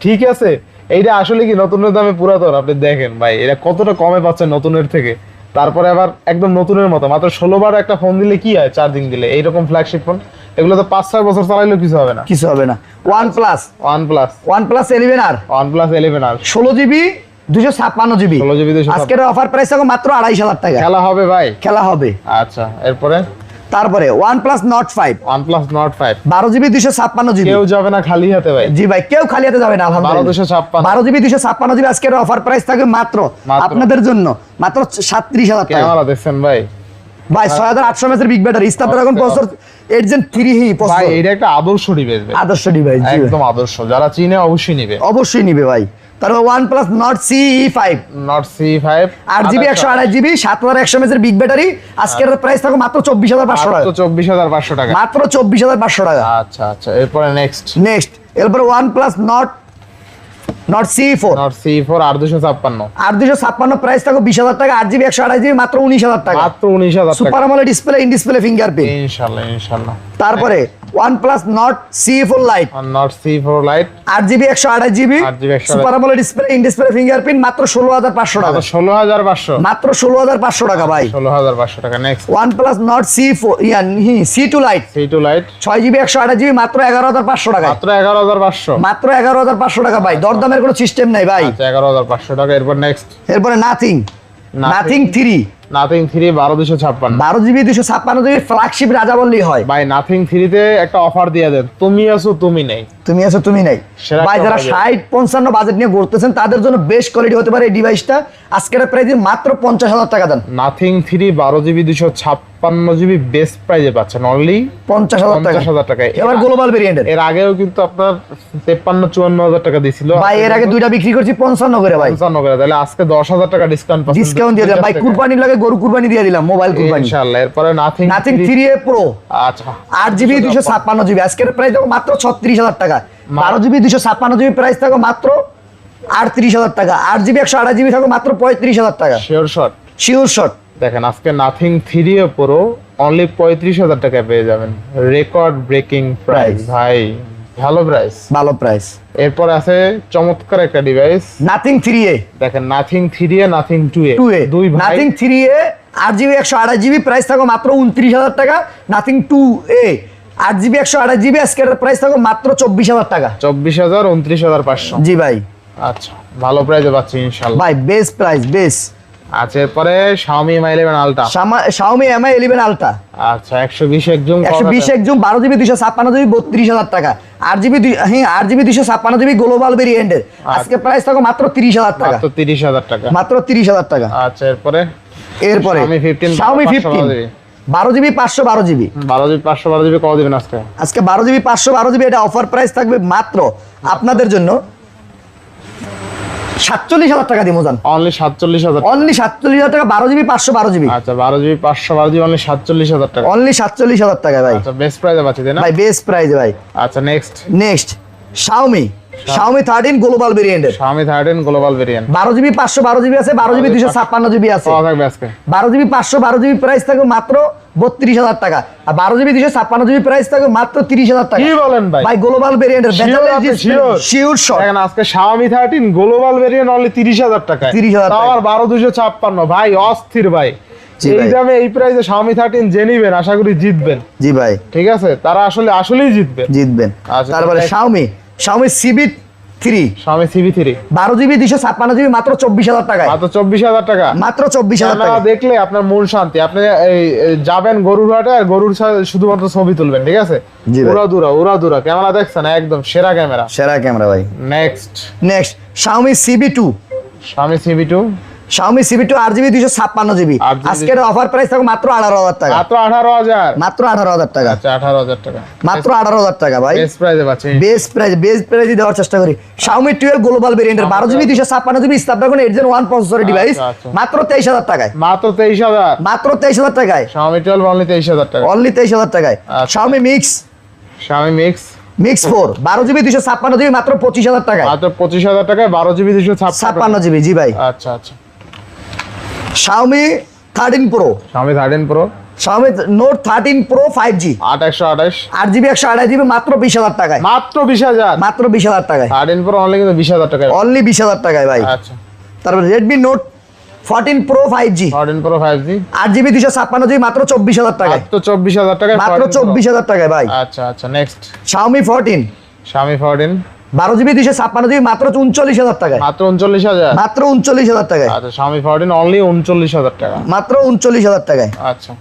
ঠিক আছে, এইটা আসলে কি নতুনের দামে পুরাতন? আপনি দেখেন ভাই এটা কতটা কমে পাচ্ছেন নতুনের থেকে, তারপরে আবার একদম নতুনের মতো মাত্র 16 বার একটা ফোন দিলে কি হয় চার্জিং দিলে, এইরকম ফ্ল্যাগশিপ ফোন এগুলো তো 5-6 বছর চালাইলেও কিছু হবে না। কিছু হবে না। OnePlus OnePlus 11R 11R 16GB 256GB 16GB 256 আজকের অফার প্রাইস থাকবে মাত্র 2,500 টাকা। খেলা হবে ভাই, খেলা হবে। আচ্ছা এরপরে তারপরে OnePlus Nord 5 OnePlus Nord 5 12GB 256GB। কেউ যাবে না খালি হাতে ভাই। জি ভাই কেউ খালি হাতে যাবে না আলহামদুলিল্লাহ। 1256 12GB 256GB আজকের অফার প্রাইস থাকবে মাত্র আপনাদের জন্য মাত্র 37,000 টাকা। ক্যামেরা দেখছেন ভাই, ভাই 6800 mAh big battery Snapdragon processor 8 Gen 3 ভাই প্রসেসর। এটা একটা আদর্শ ডিভাইস ভাই, আদর্শ ডিভাইস। জি একদম আদর্শ, যারা চিনে অবশ্যই নিবে, অবশ্যই নিবে ভাই। তারপর OnePlus Nord CE 5 Nord CE 5 8GB 128GB 7100 mAh big battery আজকের প্রাইস থাকবে মাত্র 24,500 টাকা। 24,500 টাকা। মাত্র 24,500 টাকা। আচ্ছা আচ্ছা এরপরে নেক্সট এরপর OnePlus Nord CE4 Nord CE4 856 856 price থাকবে 20,000 টাকা। 8GB 128GB মাত্র 19,000 টাকা। মাত্র 19,000 টাকা। Super AMOLED display, in display fingerprint. ইনশাআল্লাহ। তারপরে OnePlus Nord CE4 Lite Nord CE4 Lite 8GB 128GB 8GB 128GB super AMOLED display, in display fingerprint মাত্র 16,500 টাকা। 16,500 মাত্র 16,500 টাকা ভাই। 16,500 টাকা। Next OnePlus Nord C2 Lite C2 Lite 6GB 128GB মাত্র 11,500 টাকা। মাত্র 11,500 মাত্র 11,500 টাকা ভাই। দরদামের কোনো সিস্টেম নাই ভাই। আচ্ছা 11,500 টাকা। এরপর নেক্সট এরপরে Nothing 3 Nothing 3 12256 12GB 256GB flagship রাজা বললেই হয় ভাই। Nothing 3 তে একটা অফার দিয়ে দেন, তুমি আছো তুমি নেই। তুমি আছো তুমি নাই। সেরা ভাই একটা যারা offer 60-55 বাজেট নিয়ে ঘুরতেছেন তাদের জন্য বেস্ট কোয়ালিটি হতে পারে এই ডিভাইসটা। আজকের প্রাইস মাত্র 50,000 টাকা দেন। Nothing 3 12GB 256GB বেস্ট প্রাইসে পাচ্ছেন অনলি 50,000 টাকা। 50,000 টাকায়। এবার গ্লোবাল ভেরিয়েন্টের এর আগেও কিন্তু আপনার 53-54,000 টাকা দিছিল ভাই। এর আগে দুইটা বিক্রি করছি 55 করে ভাই। 55 করে, তাহলে আজকে 10,000 টাকা ডিসকাউন্ট পাচ্ছেন। ডিসকাউন্ট দিয়ে দিলাম ভাই। কুরবানির লাগে গরু কুরবানি দিয়ে দিলাম, মোবাইল কুরবানি ইনশাআল্লাহ। এরপরে Nothing Nothing 3A Pro আচ্ছা 8GB 256GB আজকের প্রাইস থাকবে মাত্র 36,000 টাকা। 12GB 256GB প্রাইস থাকবে মাত্র 38,000 টাকা। 8GB 128GB থাকবে মাত্র 35,000 টাকা। Sure shot. Sure shot. দেখেন আজকে Nothing 3A Pro অনলি 35,000 টাকায় পেয়ে যাবেন। রেকর্ড ব্রেকিং প্রাইস ভাই, ভালো প্রাইস, ভালো প্রাইস। এরপর আছে চমৎকার একটা ডিভাইস Nothing 3A দেখেন Nothing 3A Nothing 2A দুই ভাই। Nothing 3A 8GB 128GB price থাকবে মাত্র 29,000 টাকা। Nothing 2A 8GB 128GB আজকের প্রাইস থাকবে মাত্র 24,000 টাকা। 24,000 29,500 জি ভাই। আচ্ছা ভালো প্রাইসে পাচ্ছি ইনশাআল্লাহ ভাই বেস্ট প্রাইস বেস্ট। আচ্ছা এরপরে Xiaomi Mi 11 Ultra Xiaomi Mi 11 Ultra আচ্ছা 120 একদম 120 একদম 12GB 256GB 32,000 টাকা। 8GB 256GB গ্লোবাল ভেরিয়েন্টের আজকে প্রাইস থাকবে মাত্র 30,000 টাকা। মাত্র 30,000 টাকা। মাত্র 30,000 টাকা। আচ্ছা এরপরে Xiaomi 15 12GB 512GB 12GB 512GB কত দিবেন আজকে? আজকে 12GB 512GB এটা অফার প্রাইস থাকবে মাত্র আপনাদের জন্য 47,000 টাকা দিমু জান। অনলি 47,000 অনলি 47,000 টাকা। 12GB 512GB আচ্ছা 12GB 512GB অনলি 47,000 টাকা। অনলি 47,000 টাকা ভাই। আচ্ছা বেস্ট প্রাইসে পাচ্ছি তাই না ভাই বেস্ট প্রাইসে ভাই। আচ্ছা নেক্সট Xiaomi 13 গ্লোবাল ভেরিয়েন্টের Xiaomi 13 global variant 12GB 512GB আছে 12GB 256GB আছে। কত থাকবে আজকে? 12GB 512GB প্রাইস থাকবে মাত্র 32,000 টাকা। আর 12GB 256GB প্রাইস থাকবে মাত্র 30,000 টাকা। কি বলেন ভাই? ভাই গ্লোবাল ভেরিয়েন্টের শিওর শট। দেখেন আজকে Xiaomi 13 গ্লোবাল ভেরিয়েন্ট অনলি 30,000 টাকা। 30,000 টাকা। আবার 12,256 ভাই অস্থির ভাই। জি এই ভাই। দামে এই প্রাইসে Xiaomi 13 যে নিবেন আশা করি জিতবেন। জি ভাই ঠিক আছে, তারা আসলেই জিতবেন। আচ্ছা, তারপরে Xiaomi CB3 Xiaomi CB3 12GB 256GB মাত্র 24,000 টাকায়। মাত্র 24,000 টাকা। মাত্র 24,000 টাকা। ক্যামেরা দেখলে আপনার মন শান্তি। আপনি এই যাবেন গরুর হাটে আর গরুর শুধুমাত্র ছবি তুলবেন, ঠিক আছে? জি ভাই। উড়াদুরা ক্যামেরা দেখছেন একদম সেরা ক্যামেরা। সেরা ক্যামেরা ভাই। Next Xiaomi CB2 8GB 256GB 8GB আজকের অফার প্রাইস থাকবে মাত্র 18,000 টাকা। মাত্র 18,000 মাত্র 18,000 টাকা। আচ্ছা 18,000 টাকা মাত্র 18,000 টাকা ভাই। বেস্ট প্রাইসে পাচ্ছি। বেস্ট প্রাইস দেওয়ার চেষ্টা করি। Xiaomi 12 গ্লোবাল ভেরিয়েন্টের 12GB 256GB স্ন্যাপড্রাগন 8 Gen 1 প্রসেসরের ডিভাইস আচ্ছা। মাত্র 23,000 টাকায়। মাত্র 23,000 মাত্র 23,000 টাকায়। Xiaomi 12 অনলি 23,000 টাকা। অনলি 23,000 টাকায়। আচ্ছা। Xiaomi Mix Xiaomi Mix mix 4 12GB 256GB মাত্র 25000 টাকায়। মাত্র 25000 টাকায় 12GB 256 জি ভাই। আচ্ছা আচ্ছা। Xiaomi 13 Pro, Xiaomi 13 Pro, Xiaomi Note 13 Pro 5G 8/128 8GB 128GB মাত্র 20000 টাকায়। মাত্র 20000, মাত্র 20000 টাকায়। 13 Pro অনলি কিন্তু 20000 টাকায়। অনলি 20000 টাকায় ভাই। আচ্ছা। তারপর Redmi Note 14 Pro 5G 14 Pro 5G 8GB 256GB মাত্র 24000 টাকায়। মাত্র 24000 টাকায় মাত্র 14 Pro। 24000 টাকায় ভাই। আচ্ছা আচ্ছা। Next Xiaomi 14 Xiaomi 14 12GB 256GB মাত্র 39000 টাকায়। মাত্র 39000। মাত্র 39000 টাকায়। আচ্ছা Xiaomi 14 অনলি 39000 টাকা। মাত্র 39000 টাকায়। আচ্ছা।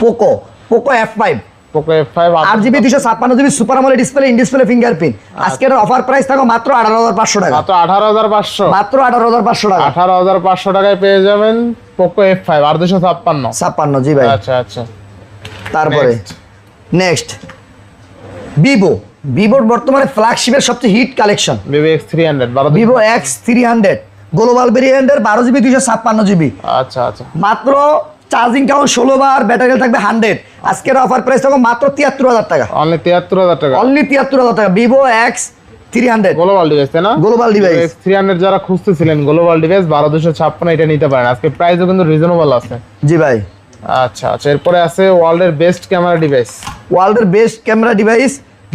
Poco F5 Poco F5 8GB 256GB super AMOLED display, in display fingerprint. আজকের অফার প্রাইস থাকো মাত্র 18500 টাকা। মাত্র 18500। মাত্র 18500 টাকা। 18500 টাকায় পেয়ে যাবেন Poco F5 856। 56 জি ভাই। আচ্ছা আচ্ছা। তারপরে নেক্সট ভিভোর বর্তমানে ফ্ল্যাগশিপের সবচেয়ে hit collection Vivo X300 12 Vivo X300 global ভেরিয়েন্টের 12GB 256GB আচ্ছা আচ্ছা। মাত্র চার্জিং কাউন্ট 16 বার, ব্যাটারি থাকবে 100। আজকের অফার প্রাইস থাকবে মাত্র 73000 টাকা। অনলি 73000 টাকা। অনলি 73000 টাকা ভিভো X300 গ্লোবাল ডিভাইস তাই না? Global device. X300 যারা খুঁজতেছিলেন গ্লোবাল ডিভাইস 12256 এটা নিতে পারেন। আজকে প্রাইসও কিন্তু রিজনেবল আছে। জি ভাই। আচ্ছা আচ্ছা। এরপরে আছে ওয়ার্ল্ডের বেস্ট ক্যামেরা ডিভাইস, ওয়ার্ল্ডের best camera device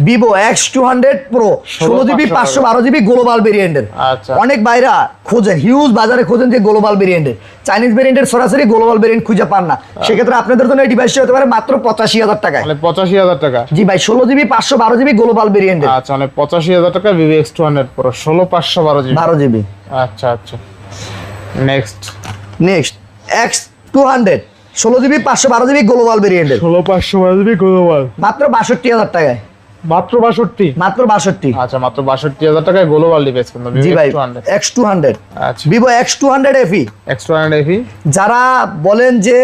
Vivo X200 Pro 16GB 512GB global ভেরিয়েন্টের। আচ্ছা। অনেক ভাইরা খোঁজেন, হিউজ বাজারে খোঁজেন যে গ্লোবাল ভেরিয়েন্টের, চাইনিজ ভেরিয়েন্টের সরাসরি গ্লোবাল ভেরিয়েন্ট খুঁজে পান না। সেক্ষেত্রে আপনাদের জন্য এই ডিভাইসটা হতে পারে মাত্র 85000 টাকায়। মানে 85000 টাকা। জি ভাই 16GB 512GB গ্লোবাল ভেরিয়েন্টের। আচ্ছা মানে 85000 টাকা Vivo X200 Pro 16512GB। 12GB। আচ্ছা আচ্ছা। Next X200 16GB 512GB global ভেরিয়েন্টের 16512GB গ্লোবাল মাত্র 62000 টাকায়। মাত্র 62। মাত্র 62। আচ্ছা মাত্র 62000 টাকায় গ্লোবাল ডিভাইস কিন্তু জি Vivo ভাই X200। X200 আচ্ছা। Vivo X200 FE X200 FE যারা বলেন যে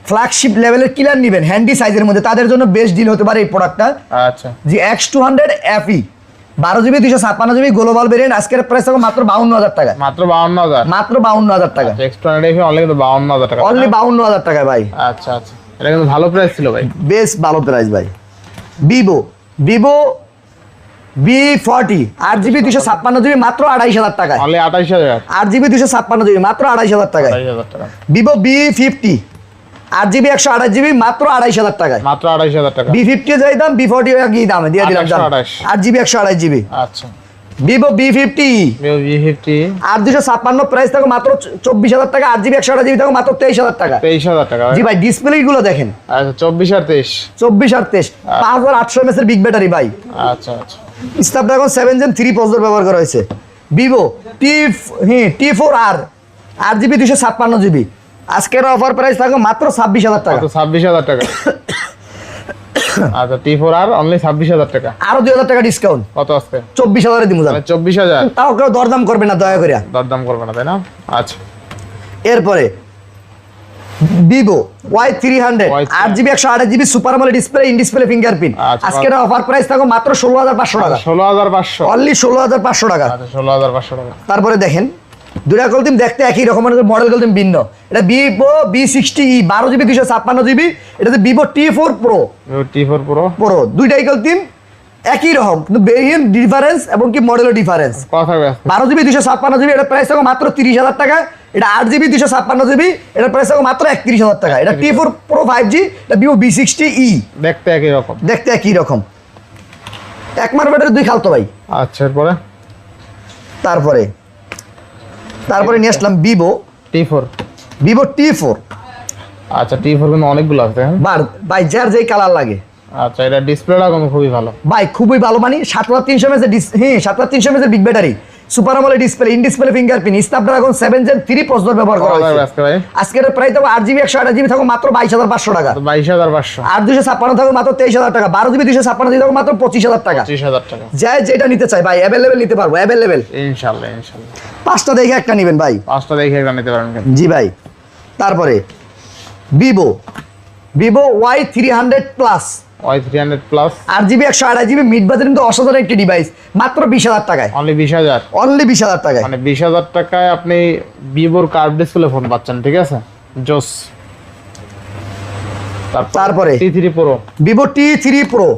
ফ্ল্যাগশিপ লেভেলের কিলার নেবেন হ্যান্ডি সাইজের মধ্যে, তাদের জন্য বেস্ট ডিল হতে পারে এই প্রোডাক্টটা। আচ্ছা। জি X200 FE 12GB 256GB global variant আজকের প্রাইস থাকবে মাত্র 52000 টাকা। মাত্র 52000। মাত্র 52000 টাকা। আচ্ছা X200 FE অনলি কিন্তু 52000 টাকা। অনলি 52000 টাকা ভাই। আচ্ছা আচ্ছা। এটা কিন্তু ভালো প্রাইস ছিল ভাই। বেশ ভালো প্রাইস ভাই। ভিভো V40 8GB 256GB মাত্র 28000 টাকায়। অনলি 28000। 8GB 256GB মাত্র 28000 টাকায়। 28000 টাকা। ভিভো V50 8GB 128GB মাত্র 28000 টাকায়। মাত্র 28000 টাকা। V50 যাই দাম, V40 একই দামে দিয়ে দিলাম। 128 8GB 128GB আচ্ছা। Vivo V50 Vivo V50 8256 price থাকো মাত্র 24000 টাকা। 8GB 128GB থাকো মাত্র 23000 টাকা। 23000 টাকা। জি ভাই ডিসপ্লে গুলো দেখেন আচ্ছা 24 আর 23। 24 আর 23 5800 mAh এর বিগ ব্যাটারি ভাই। আচ্ছা আচ্ছা। স্ন্যাপড্রাগন 7 Gen 3 প্রসেসর ব্যবহার করা হয়েছে। ভিভো T4R 8GB 256GB আজকের অফার প্রাইস থাকো মাত্র 26000 টাকা। মাত্র 26000 টাকা। আচ্ছা T4R অনলি 26000 টাকা। আরো 2000 টাকা ডিসকাউন্ট। কত আজকে? 24000 এ দিমু জান। মানে 24000। তাও কেউ দরদাম করবে না দয়া করে। দরদাম করবে না তাই না? আচ্ছা। এরপরে Vivo Y300 8GB 128GB super AMOLED display, in display fingerprint আচ্ছা। আজকের অফার প্রাইস থাকো মাত্র 16500 টাকা। 16500। অনলি 16500 টাকা। আচ্ছা 16500 টাকা। তারপরে দেখেন দুটা কলতিম দেখতে একই রকমের, মডেল কলতিম ভিন্ন। এটা ভিভো V60e 12GB 256GB, এটাতে Vivo T4 Pro Vivo T4 Pro দুইটাই কলতিম একই রকম, কিন্তু ভেরিয়েন্ট ডিফারেন্স এবং কি মডেলও ডিফারেন্স। কত থাকবে আজকে? 12GB 256GB এটার প্রাইস থাকো মাত্র 30000 টাকা। এটা 8GB 256GB এটার প্রাইস থাকো মাত্র 31000 টাকা। এটা T4 Pro 5G, এটা ভিভো V60e দেখতে একই রকম। দেখতে একই রকম। একমার ব্যাটারি দুই খালতো ভাই। আচ্ছা এরপরে তারপরে নিয়ে আসলাম ভিভো T4। T4 আচ্ছা T4 কিন্তু অনেকগুলো আছে হ্যাঁ? ভাই যার যেই কালার লাগে। আচ্ছা এটা ডিসপ্লেটা কিন্তু খুবই ভালো ভাই খুবই ভালো, মানে 7300 mAh 7300 mAh big battery, super AMOLED display, in display fingerprint, Snapdragon 7 Gen 3 processor ব্যবহার করা কত থাকবে হয়েছে। আজকে ভাই? আজকের প্রাইস থাকো 8GB 128GB থাকো মাত্র 22500 টাকা। 22500। 8256 থাকো মাত্র 23000 টাকা। 12GB 256GB থাকো মাত্র 25000 টাকা। 25000 টাকা। যাই যেটা নিতে চাই ভাই অ্যাভেলেবেল নিতে পারবো, অ্যাভেলেবেল। ইনশাআল্লাহ। পাঁচটা দেখে একটা নেবেন ভাই। পাঁচটা দেখে একটা নিতে পারেন কিন্তু। জি ভাই। তারপরে Vivo Y300 plus Y300 plus 8GB 128GB mid budget, কিন্তু অসাধারণ একটি ডিভাইস মাত্র 20000 টাকায়। অনলি 20000। অনলি 20000 টাকায়। মানে 20000 টাকায় আপনি ভিভোর কার্ভ ডিসপ্লে ফোন পাচ্ছেন, ঠিক আছে? জোস। তারপরে T3 Pro Vivo T3 Pro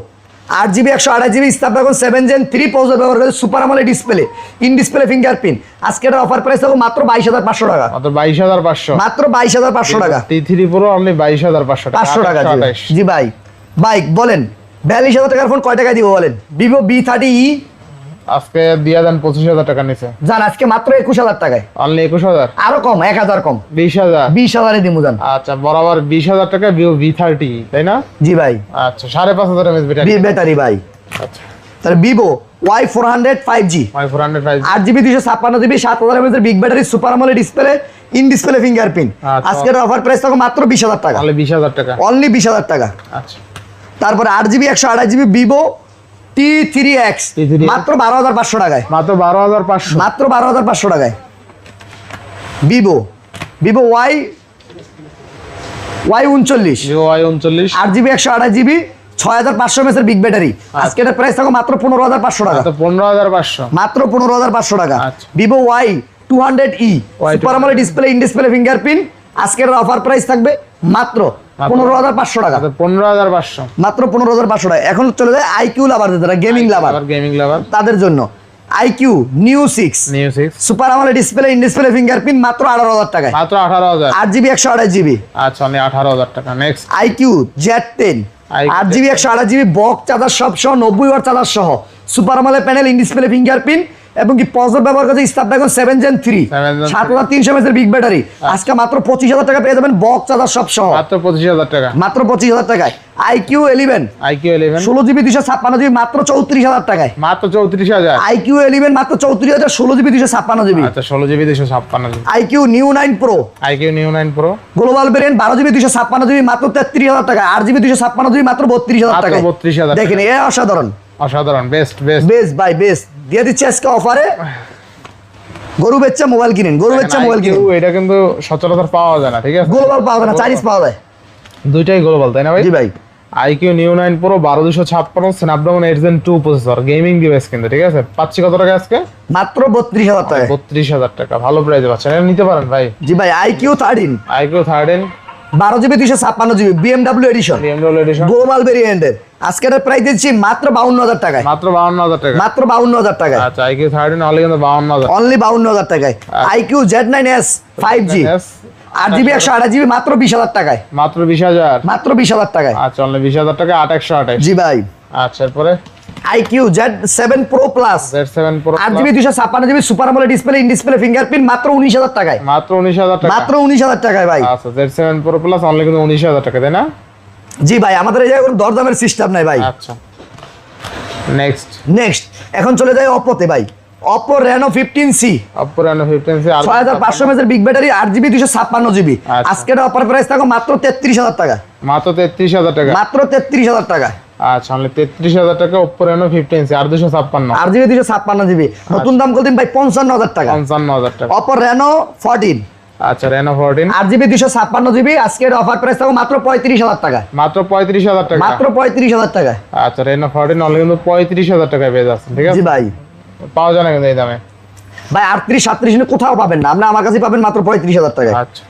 8GB 128GB Snapdragon 7 Gen 3 processor ব্যবহার করে super AMOLED display, in display fingerprint. আজকে এর অফার প্রাইস থাকবে মাত্র 22500 টাকা। মাত্র 22500, মাত্র 22500 টাকা। T3 Pro অনলি 22500 টাকা। 500 টাকা জি ভাই। বাইক বলেন 42000 টাকার ফোন কয় টাকায় দিব বলেন? Vivo V30e আজকে দিয়া দেন 25000 টাকা নিচে। জান আজকে মাত্র 21000 টাকায়। অনলি 21000, আরো কম, 1000 কম, 20000। 20000 এ দিমু জান। আচ্ছা বরাবর 20000 টাকা Vivo V30, তাই না? জি ভাই। আচ্ছা 5500 mAh ব্যাটারি। ব্যাটারি ভাই। আচ্ছা তাহলে Vivo Y400 5G, Y400 5G, 8GB 256GB 7000 mAh এর big battery, super AMOLED display, in display fingerprint. আচ্ছা। আজকের অফার প্রাইস থাকবে মাত্র 20000 টাকা। অনলি 20000 টাকা। অনলি 20000 টাকা। আচ্ছা তারপরে 8GB 128GB Vivo T3X T3X মাত্র 12500 টাকায়। মাত্র 12500, মাত্র 12500 টাকায়। Vivo Y39 Vivo Y39 8GB 128GB 6500 mAh এর বিগ ব্যাটারি। আজকে এর প্রাইস থাকবে মাত্র 15500 টাকা। মাত্র 15500, মাত্র 15500 টাকা। আচ্ছা। Vivo Y200e super AMOLED display, in display fingerprint. আজকের অফার প্রাইস থাকবে মাত্র 15500 টাকা। মাত্র 15500, মাত্র 15500 টাকা। এখন চলে যায় IQ লাভার, যারা গেমিং লাভার, গেমিং লাভার তাদের জন্য IQ Neo 6 Neo 6 super AMOLED display, in display fingerprint মাত্র 18000 টাকায়। মাত্র 18000। 8GB 128GB আচ্ছা অনলি 18000 টাকা। Next IQ Z10 IQ 8GB 128GB box charger সব সহ 90 ওয়াট চার্জার সহ super AMOLED panel, in display fingerprint এবং কি প্রসেসর ব্যবহার করছে স্ন্যাপড্রাগন 7 Gen 3 7300 mAh এর বিগ ব্যাটারি। আজকে মাত্র 25000 টাকা পেয়ে যাবেন বক্স চার্জার সব সহ। মাত্র 25000 টাকা। মাত্র 25000 টাকায়। IQ 11 IQ 11 16GB 256GB মাত্র 34000 টাকায়। মাত্র 34000। IQ 11 মাত্র 34000 16GB 256GB। আচ্ছা 16GB 256GB। IQ Neo 9 Pro IQ Neo 9 Pro global variant 12GB 256GB মাত্র 33000 টাকা। 8GB 256GB মাত্র 32000 মাত্র টাকা। 32000 দেখেন এ অসাধারণ, অসাধারণ, বেস্ট বেস্ট বাই বেস্ট দিয়ে দিচ্ছে আজকে অফারে। গরু বেচ্চা মোবাইল কিনেন, গরু বেচ্চা মোবাইল কিনেন। এটা কিন্তু সচরাচর পাওয়া যায় না, ঠিক আছে? গ্লোবাল পাওয়া যায় না, চাইনিজ পাওয়া যায়। দুইটাই গ্লোবাল, তাই না ভাই? জি ভাই। IQ Neo 9 Pro 12256 Snapdragon 8 Gen 2 processor, gaming device কিন্তু, ঠিক আছে? পাচ্ছি কত টাকা আজকে? মাত্র 32000 টাকা। 32000 টাকা, ভালো প্রাইসে পাচ্ছেন, এটা নিতে পারেন ভাই। জি ভাই। IQ 13 IQ 13 12GB 256GB BMW edition BMW edition global ভেরিয়েন্টের আজকের প্রাইস দিচ্ছি মাত্র 52000 টাকায়। মাত্র 52000 টাকা। মাত্র 52000 টাকায়। আচ্ছা IQ 13 অনলি কিন্তু 52000, অনলি 52000 টাকায়। IQ Z9s 5G 8GB 128GB মাত্র 20000 টাকায়। মাত্র 20000। মাত্র 20000 টাকায়। আচ্ছা অনলি 20000 টাকা 8128। জি ভাই। আচ্ছা এরপরে IQ Z7 Pro Plus Z7 Pro 8GB 256GB super AMOLED display, in display fingerprint মাত্র 19000 টাকায়। মাত্র 19000 টাকা। মাত্র 19000 টাকায় ভাই। আচ্ছা Z7 Pro Plus অনলি কিন্তু 19000 টাকা, তাই না? জি ভাই, আমাদের এই জায়গায় কোনো দরদামের সিস্টেম নাই ভাই। আচ্ছা নেক্সট নেক্সট এখন চলে যায় Oppo-তে ভাই। Oppo Reno 15C Oppo Reno 15C 6500 mAh এর বিগ ব্যাটারি, 8GB 256GB। আচ্ছা। আজকের অফার প্রাইস থাকো মাত্র 33000 টাকা। মাত্র 33000 টাকা। মাত্র 33000 টাকা। আচ্ছা অনলি 33000 টাকা Oppo Reno 15C 8256। 8GB 256GB নতুন দাম কত দিন ভাই? 55000 টাকা। 55000 টাকা। Oppo Reno 14 আচ্ছা Reno 14 8GB 256GB আজকের অফার প্রাইস থাকো মাত্র 35000 টাকা। মাত্র 35000 টাকা। মাত্র 35000 টাকা। আচ্ছা Reno 14 অনলি কিন্তু 35000 টাকায় পেয়ে যাচ্ছেন, ঠিক আছে? জি ভাই। পাওয়া যায় না কিন্তু এই দামে ভাই 38 37 কোথাও পাবেন না, আপনি আমার কাছে পাবেন মাত্র 35000 টাকায়। আচ্ছা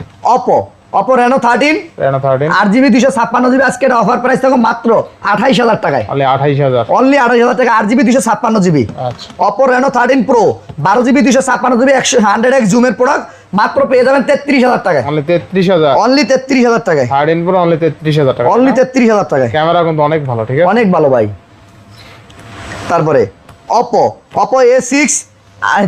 Oppo Reno 13 Reno 13 8GB 256GB আজকের অফার প্রাইস থাকো মাত্র 28000 টাকায়। অনলি 28000। অনলি 28000 টাকা 8GB 256GB। আচ্ছা Oppo Reno 13 Pro 12GB 256GB 100x জুমের প্রোডাক্ট মাত্র পেয়ে যাবেন 33000 টাকায়। অনলি 33000। অনলি 33000 টাকায়। 13 Pro অনলি 33000 টাকা। অনলি 33000 টাকায়। ক্যামেরা কিন্তু অনেক ভালো, ঠিক আছে? অনেক ভালো ভাই। তারপরে Oppo A6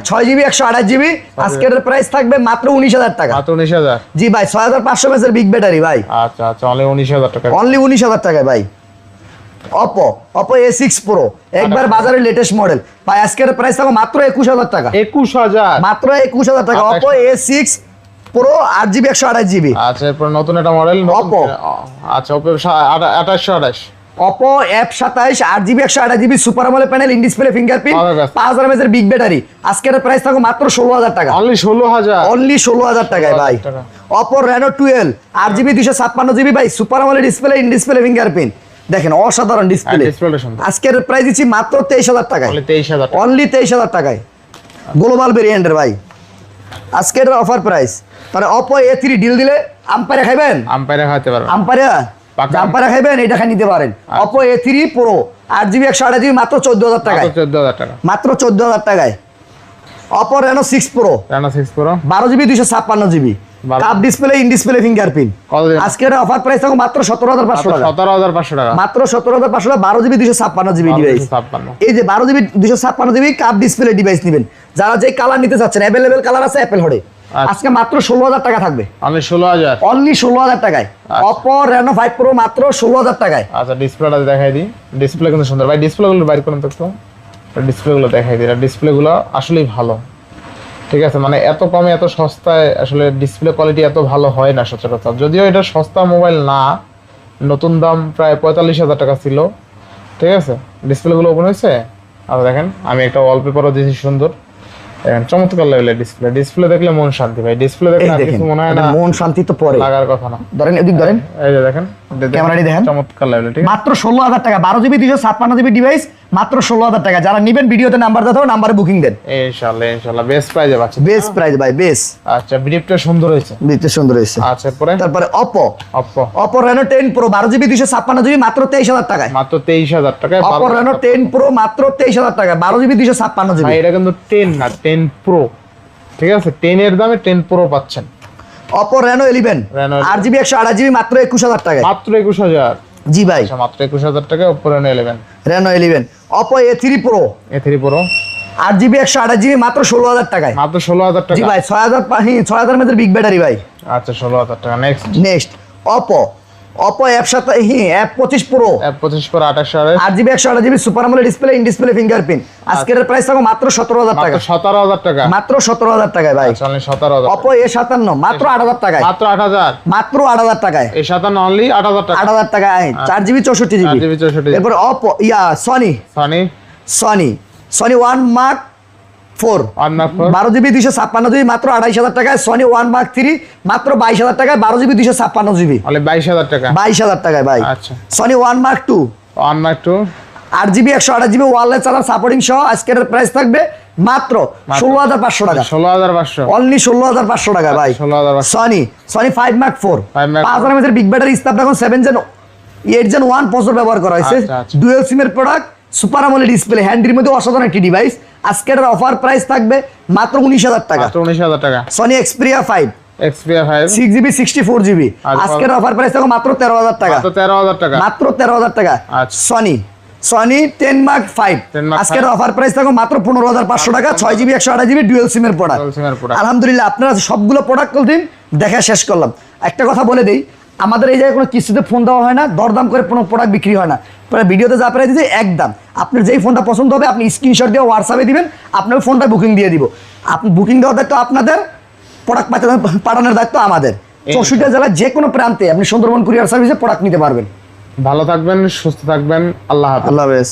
6GB 128GB আজকের প্রাইস থাকবে মাত্র 19000 টাকা। মাত্র 19000। জি ভাই। 6500 mAh এর বিগ ব্যাটারি ভাই। আচ্ছা আচ্ছা অনলি 19000 টাকা। অনলি 19000 টাকায় ভাই। Oppo A6 Pro একবার বাজারে লেটেস্ট মডেল ভাই, আজকের প্রাইস থাকবে মাত্র 21000 টাকা। 21000 মাত্র 21000 টাকা। Oppo A6 Pro 8GB 128GB। আচ্ছা এরপর নতুন একটা মডেল Oppo। আচ্ছা Oppo 2828। Oppo F27 8GB 128GB super AMOLED panel, in display fingerprint 5000 mAh এর বিগ ব্যাটারি আজকের প্রাইস থাকবে মাত্র 16000 টাকা। অনলি 16000। অনলি 16000 টাকায় ভাই। Oppo Reno 12 8GB 256GB ভাই super AMOLED display, in display fingerprint দেখেন অসাধারণ ডিসপ্লে। আজকের প্রাইস দিচ্ছি মাত্র 23000 টাকায়। অনলি 23000 টাকা। অনলি 23000 টাকায় গ্লোবাল ভেরিয়েন্টের ভাই আজকের অফার প্রাইস। মানে Oppo A3 ডিল দিলে আম্পায়ারে খাইবেন, আম্পায়ারে খাইতে পারবেন। আম্পায়ারে খাইবেন, এটা খাই নিতে পারেন। Oppo A3 Pro 8GB 128GB মাত্র 14000 টাকায়, 14000 টাকা, মাত্র 14000 টাকায়। Oppo Reno 6 Pro Reno 6 Pro 12GB 256GB, cup display, in display fingerprint. কতদিন? আজকের অফার প্রাইস থাকবে মাত্র 17500 টাকা, 17500 টাকা, মাত্র 17500 টাকা। 12GB 256GB device. 256 এই যে 12GB 256GB cup display device নেবেন, যারা যে কালার নিতে চাচ্ছেন, অ্যাভেলেবেল কালার আছে অ্যাপেল হডে। আজকে মাত্র 16000 টাকা থাকবে, অনলি 16000, অনলি 16000 টাকায়। Oppo Reno 5 Pro মাত্র 16000 টাকায়। আচ্ছা ডিসপ্লেটা দেখাই দিই, ডিসপ্লে কিন্তু সুন্দর ভাই, ডিসপ্লেগুলো বাইর করুন তো একটু, ডিসপ্লেগুলো দেখাই দিই, ডিসপ্লেগুলো আসলেই ভালো, ঠিক আছে, মানে এত কমে এত সস্তায় আসলে ডিসপ্লে কোয়ালিটি এত ভালো হয় না সচরাচর, যদিও এটা সস্তা মোবাইল না, নতুন দাম প্রায় 45000 টাকা ছিল, ঠিক আছে। ডিসপ্লেগুলো ওপেন হয়েছে, আর দেখেন আমি একটা ওয়ালপেপারও দিয়েছি সুন্দর, দেখেন চমৎকার লেভেলের ডিসপ্লে, ডিসপ্লে দেখলে মন শান্তি ভাই, ডিসপ্লে দেখলে আর কিছু মনে হয় না, মন শান্তি তো পরে লাগার কথা না। ধরেন এদিক ধরেন, এই যে দেখেন ক্যামেরাটি দেখেন, চমৎকার লেভেলের, ঠিক আছে। মাত্র 16000 টাকা, 12GB 256GB ডিভাইস মাত্র 16000 টাকা। যারা নেবেন ভিডিওতে নাম্বার দাও, নাম্বারে বুকিং দেন, ইনশাআল্লাহ ইনশাআল্লাহ বেস্ট প্রাইজে পাচ্ছেন, বেস্ট প্রাইস ভাই, বেস্ট। আচ্ছা ব্রিফটা সুন্দর হয়েছে, দেখতে সুন্দর হয়েছে। আচ্ছা পরে তারপরে Oppo Oppo Reno 10 Pro 12GB 256GB মাত্র 23000 টাকায়, মাত্র 23000 টাকায় Oppo Reno 10 Pro মাত্র 23000 টাকা, 12GB 256GB। ভাই এটা কিন্তু 10 না 10 Pro, ঠিক আছে, 10 এর দামে 10 Pro পাচ্ছেন। Oppo Reno 11 8GB 128GB মাত্র 21000 টাকায়, মাত্র 21000, জি ভাই, আচ্ছা মাত্র 21000 টাকায় Oppo Reno 11, Reno 11। Oppo A3 Pro A3 Pro 8GB 128GB মাত্র 16000 টাকায়, মাত্র 16000 জি টাকা, ভাই, 6000 মধ্যে বিগ ব্যাটারি ভাই। আচ্ছা 16000 টাকা। Next Oppo F25 Pro F25 Pro 28 8GB 128GB super AMOLED display, in display fingerprint. আজকের প্রাইস থাকবে মাত্র 17000 টাকা, মাত্র 17000 টাকা, মাত্র 17000 টাকায় ভাই। আচ্ছা অনলি 17000, Oppo A57 মাত্র 8000 টাকায়, মাত্র 8000, মাত্র 8000 টাকায়, এই 57 অনলি 8000 টাকা, 8000 টাকায় 4GB 64GB। 8GB 64GB। এরপর Oppo Sony 1 Mark 4 12GB 256GB মাত্র 28000 টাকায়, Sony 1 Mark 3 মাত্র 22000 টাকায়, 12GB 256GB অনলি 22000 টাকা, 22000 টাকায় ভাই। আচ্ছা Sony 1 Mark 2 1 Mark 2 8GB 128GB wireless charger supporting সহ আজকের প্রাইস থাকবে মাত্র 16500 টাকা, 16500, অনলি 16500 টাকা ভাই। 16500। Sony 5 Mark 4 5 Mark 5000 mAh big battery, Snapdragon 7 Gen 8 Gen 1 processor ব্যবহার করা হয়েছে, আচ্ছা, আচ্ছা। ডুয়াল সিমের প্রোডাক্ট, সুপার AMOLED ডিসপ্লে, হ্যান্ডির মধ্যে অসাধারণ একটি ডিভাইস। আজকের অফার প্রাইস থাকবে মাত্র 19000 টাকা, মাত্র 19000 টাকা। Sony Xperia 5 Xperia 5 6GB 64GB আচ্ছা, আজকের অফার প্রাইস থাকবে মাত্র 13000 টাকা, মাত্র 13000 টাকা, মাত্র 13000 টাকা। আচ্ছা। Sony 10 Mark 5 10 Mark আজকের 5 অফার প্রাইস থাকবে মাত্র 15500 টাকা, 6GB 128GB ডুয়াল সিমের প্রোডাক্ট। Dual SIM এর product। আলহামদুলিল্লাহ আপনারা সবগুলো প্রোডাক্ট দিন দেখা শেষ করলাম। একটা কথা বলে দেই, আমাদের এই জায়গায় কোনো কিস্তিতে ফোন দেওয়া হয় না, দরদাম করে কোনো প্রোডাক্ট বিক্রি হয় না, পুরো ভিডিওতে যা প্রাইস দিয়েছে একদম। আপনার যেই ফোনটা পছন্দ হবে আপনি স্ক্রিনশট দিয়ে হোয়াটসঅ্যাপে দিবেন, আপনার ফোনটা বুকিং দিয়ে দিব। আপনি বুকিং দেওয়ার দায়িত্ব আপনাদের, প্রোডাক্ট পাঠানোর দায়িত্ব আমাদের। 64 জেলার যে কোনো প্রান্তে আপনি সুন্দরবন কুরিয়ার সার্ভিসে প্রোডাক্ট নিতে পারবেন। ভালো থাকবেন, সুস্থ থাকবেন, আল্লাহ হাফেজ। আল্লাহ হাফেজ।